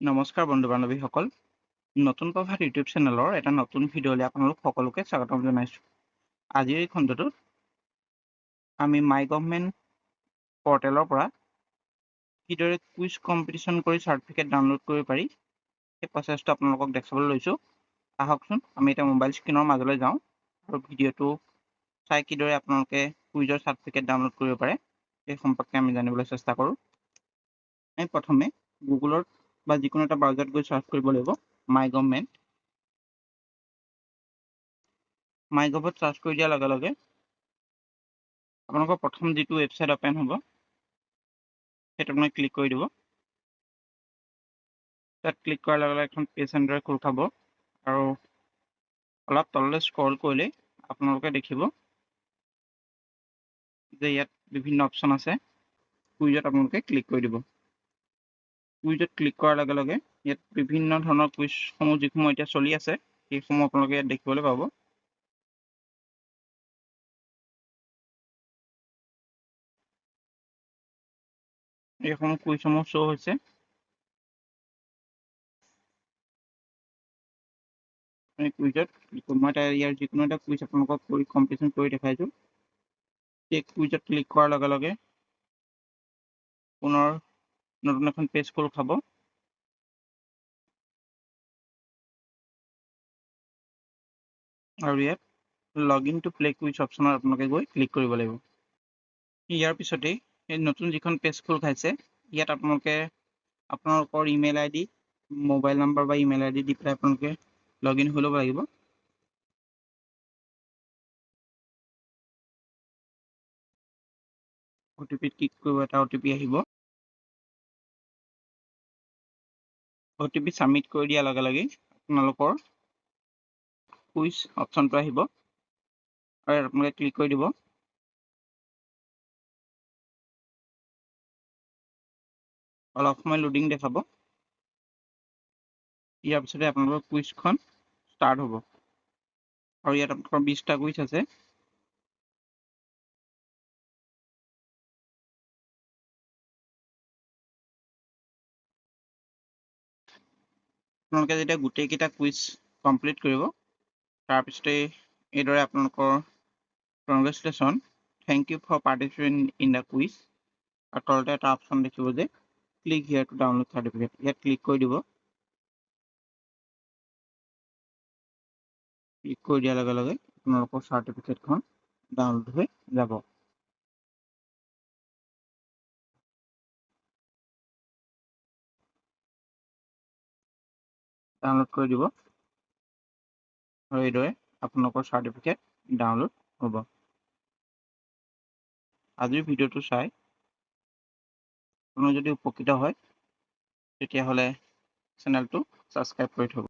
নমস্কাৰ বন্ধু বান্ধৱীসকল, নতুন প্ৰভাত ইউটিউব চেনেলৰ এটা নতুন ভিডিঅ'লৈ আপোনালোক সকলোকে স্বাগতম জনাইছোঁ। আজিৰ এই খণ্ডটোত আমি মাই গভৰ্ণমেণ্ট পৰ্টেলৰ পৰা কিদৰে কুইজ কম্পিটিশ্যন কৰি চাৰ্টিফিকেট ডাউনলোড কৰিব পাৰি সেই প্ৰচেছটো আপোনালোকক দেখাবলৈ লৈছোঁ। আহকচোন আমি এতিয়া মোবাইল স্ক্ৰীনৰ মাজলৈ যাওঁ আৰু ভিডিঅ'টো চাই কিদৰে আপোনালোকে কুইজৰ চাৰ্টিফিকেট ডাউনলোড কৰিব পাৰে সেই সম্পৰ্কে আমি জানিবলৈ চেষ্টা কৰোঁ। আমি প্ৰথমে গুগলত বা যিকোনো এটা ব্ৰাউজাৰত গৈ চাৰ্চ কৰিব লাগিব মাই গভৰ্ণমেণ্ট। মাই গভত চাৰ্চ কৰি দিয়াৰ লগে লগে আপোনালোকৰ প্ৰথম যিটো ৱেবছাইট অপেন হ'ব সেইটোত মই ক্লিক কৰি দিব। তাত ক্লিক কৰাৰ লগে লগে এখন পেজ এনেদৰে খোল খাব আৰু অলপ তললৈ স্ক্ৰল কৰিলে আপোনালোকে দেখিব যে ইয়াত বিভিন্ন অপশ্যন আছে। কুইজত আপোনালোকে ক্লিক কৰি দিব। কুইজত ক্লিক কৰাৰ লগে লগে ইয়াত বিভিন্ন ধৰণৰ কুইজসমূহ যিসমূহ এতিয়া চলি আছে সেইসমূহ আপোনালোকে ইয়াত দেখিবলৈ পাব। এইসমূহ কুইজসমূহ শ্ব' হৈছে। কুইজত মই ইয়াৰ যিকোনো এটা কুইজ আপোনালোকক কৰি কম্পিটিশ্যন কৰি দেখাইছোঁ। সেই কুইজত ক্লিক কৰাৰ লগে লগে পুনৰ নতুন এখন পেজ খোল খাব। আৰু ইয়াত লগ ইন টু প্লে কুইজ অপশ্যনত আপোনালোকে গৈ ক্লিক কৰিব লাগিব। ইয়াৰ পিছতেই এই নতুন যিখন পেজ খোল খাইছে ইয়াত আপোনালোকে আপোনালোকৰ ইমেইল আইডি, মোবাইল নম্বৰ বা ইমেইল আইডি দি পেলাই আপোনালোকে লগ ইন হৈ ল'ব লাগিব। OTP ক্লিক কৰিব, এটা OTP আহিব। OTP ছাবমিট কৰি দিয়াৰ লগে লগে আপোনালোকৰ কুইজ অপশ্যনটো আহিব আৰু আপোনালোকে ক্লিক কৰি দিব। অলপ সময় লোডিং দেখাব। ইয়াৰ পিছতে আপোনালোকৰ কুইজখন ষ্টাৰ্ট হ'ব আৰু ইয়াত আপোনালোকৰ 20টা কুইজ আছে। আপোনালোকে যেতিয়া গোটেইকেইটা কুইজ কমপ্লিট কৰিব তাৰপিছতে এইদৰে আপোনালোকৰ congratulation, thank you for participating in the quiz আৰু তলতে এটা অপশ্যন দেখিব যে click here to download certificate. ইয়াত ক্লিক কৰি দিব। ক্লিক কৰি দিয়াৰ লগে লগে আপোনালোকৰ চাৰ্টিফিকেটখন ডাউনলোড হৈ যাব। ডাউনলোড কৰি দিব আৰু এইদৰে আপোনালোকৰ চাৰ্টিফিকেট ডাউনলোড হ'ব। আজিৰ ভিডিঅ'টো চাই আপুনি যদি উপকৃত হয় তেতিয়াহ'লে চেনেলটো ছাবস্ক্ৰাইব কৰি থ'ব।